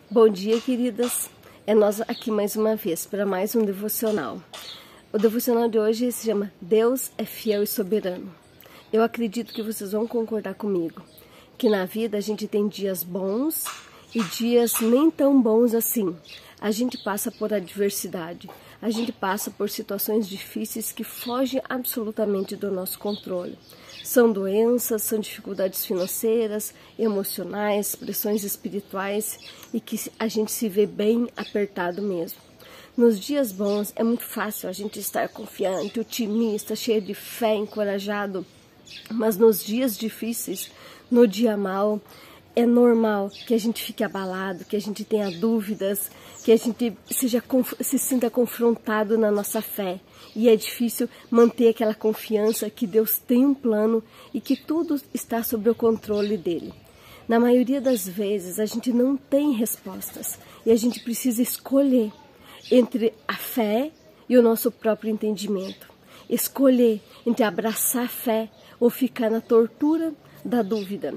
Bom dia, queridas. É nós aqui mais uma vez para mais um devocional. O devocional de hoje se chama Deus é fiel e soberano. Eu acredito que vocês vão concordar comigo que na vida a gente tem dias bons e dias nem tão bons assim. A gente passa por adversidade, a gente passa por situações difíceis que fogem absolutamente do nosso controle. São doenças, são dificuldades financeiras, emocionais, pressões espirituais e que a gente se vê bem apertado mesmo. Nos dias bons é muito fácil a gente estar confiante, otimista, cheio de fé, encorajado, mas nos dias difíceis, no dia mau, é normal que a gente fique abalado, que a gente tenha dúvidas, que a gente se sinta confrontado na nossa fé. E é difícil manter aquela confiança que Deus tem um plano e que tudo está sob o controle dele. Na maioria das vezes a gente não tem respostas e a gente precisa escolher entre a fé e o nosso próprio entendimento. Escolher entre abraçar a fé ou ficar na tortura da dúvida.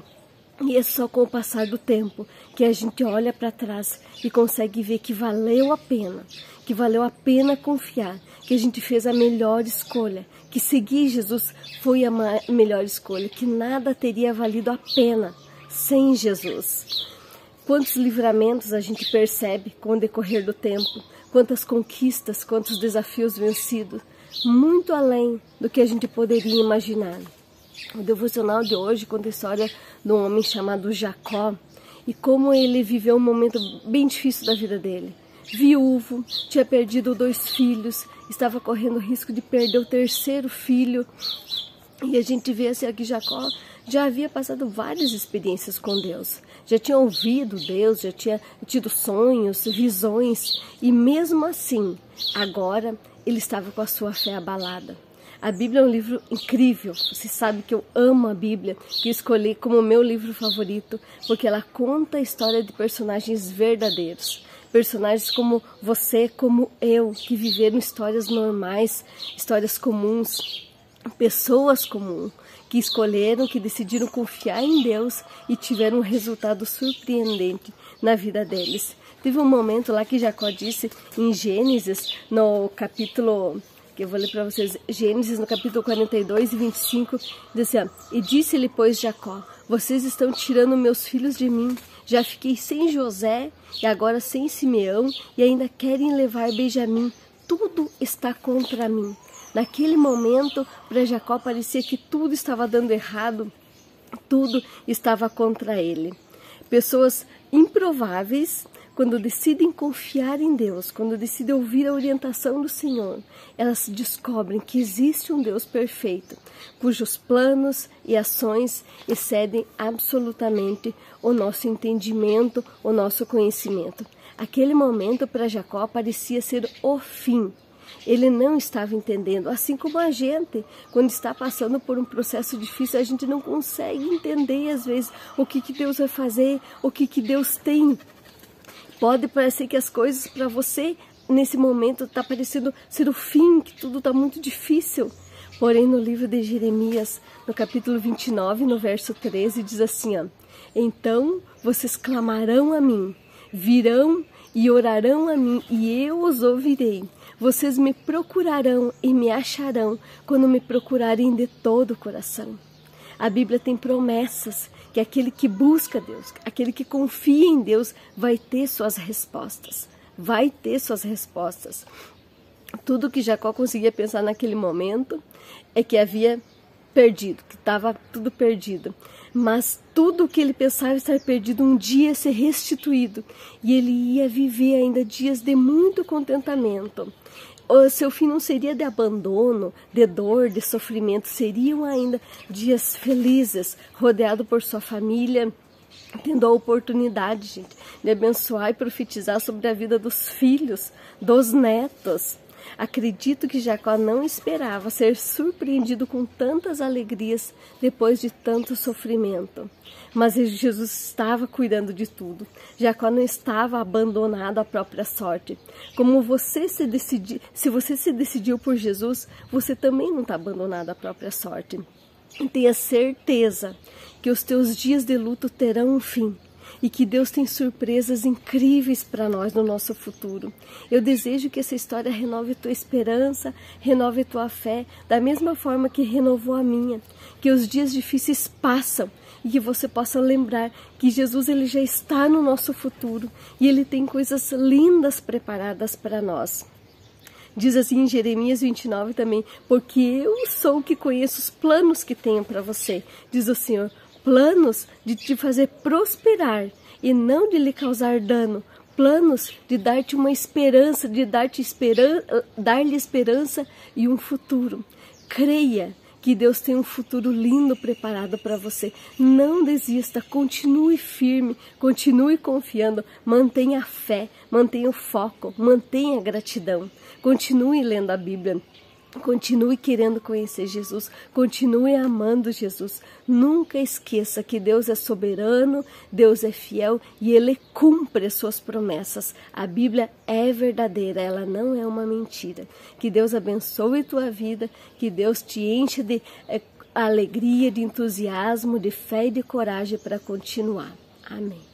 E é só com o passar do tempo que a gente olha para trás e consegue ver que valeu a pena confiar, que a gente fez a melhor escolha, que seguir Jesus foi a melhor escolha, que nada teria valido a pena sem Jesus. Quantos livramentos a gente percebe com o decorrer do tempo, quantas conquistas, quantos desafios vencidos, muito além do que a gente poderia imaginar. O devocional de hoje conta a história de um homem chamado Jacó e como ele viveu um momento bem difícil da vida dele. Viúvo, tinha perdido 2 filhos, estava correndo o risco de perder o 3º filho. E a gente vê assim que Jacó já havia passado várias experiências com Deus. Já tinha ouvido Deus, já tinha tido sonhos, visões. E mesmo assim, agora ele estava com a sua fé abalada. A Bíblia é um livro incrível, você sabe que eu amo a Bíblia, que eu escolhi como meu livro favorito, porque ela conta a história de personagens verdadeiros. Personagens como você, como eu, que viveram histórias normais, histórias comuns, pessoas comuns, que escolheram, que decidiram confiar em Deus e tiveram um resultado surpreendente na vida deles. Teve um momento lá que Jacó disse em Gênesis, no capítulo... Eu vou ler para vocês, Gênesis, no capítulo 42 e 25, diz assim, e disse-lhe, pois, Jacó, vocês estão tirando meus filhos de mim, já fiquei sem José e agora sem Simeão e ainda querem levar Benjamim, tudo está contra mim. Naquele momento, para Jacó parecia que tudo estava dando errado, tudo estava contra ele. Pessoas improváveis, quando decidem confiar em Deus, quando decidem ouvir a orientação do Senhor, elas descobrem que existe um Deus perfeito, cujos planos e ações excedem absolutamente o nosso entendimento, o nosso conhecimento. Aquele momento para Jacó parecia ser o fim. Ele não estava entendendo, assim como a gente, quando está passando por um processo difícil, a gente não consegue entender às vezes o que Deus vai fazer, o que Deus tem. Pode parecer que as coisas para você, nesse momento, está parecendo ser o fim, que tudo está muito difícil. Porém, no livro de Jeremias, no capítulo 29, no verso 13, diz assim, ó, então vocês clamarão a mim, virão e orarão a mim, e eu os ouvirei. Vocês me procurarão e me acharão quando me procurarem de todo o coração. A Bíblia tem promessas que aquele que busca Deus, aquele que confia em Deus, vai ter suas respostas. Vai ter suas respostas. Tudo que Jacó conseguia pensar naquele momento é que havia perdido, que estava tudo perdido. Mas tudo o que ele pensava estar perdido um dia ia ser restituído. E ele ia viver ainda dias de muito contentamento. O seu fim não seria de abandono, de dor, de sofrimento, seriam ainda dias felizes, rodeado por sua família, tendo a oportunidade, gente, de abençoar e profetizar sobre a vida dos filhos, dos netos. Acredito que Jacó não esperava ser surpreendido com tantas alegrias depois de tanto sofrimento. Mas Jesus estava cuidando de tudo. Jacó não estava abandonado à própria sorte. Como se você se decidiu por Jesus, você também não está abandonado à própria sorte. Tenha certeza que os teus dias de luto terão um fim. e que Deus tem surpresas incríveis para nós no nosso futuro. Eu desejo que essa história renove tua esperança, renove tua fé, da mesma forma que renovou a minha. Que os dias difíceis passam e que você possa lembrar que Jesus ele já está no nosso futuro e Ele tem coisas lindas preparadas para nós. Diz assim em Jeremias 29 também, porque eu sou o que conheço os planos que tenho para você, diz o Senhor, planos de te fazer prosperar e não de lhe causar dano, planos de dar-te uma esperança, de dar-lhe esperança e um futuro. Creia que Deus tem um futuro lindo preparado para você. Não desista, continue firme, continue confiando, mantenha a fé, mantenha o foco, mantenha a gratidão. Continue lendo a Bíblia, continue querendo conhecer Jesus, continue amando Jesus. Nunca esqueça que Deus é soberano, Deus é fiel e Ele cumpre as suas promessas. A Bíblia é verdadeira, ela não é uma mentira. Que Deus abençoe tua vida, que Deus te enche de alegria, de entusiasmo, de fé e de coragem para continuar. Amém.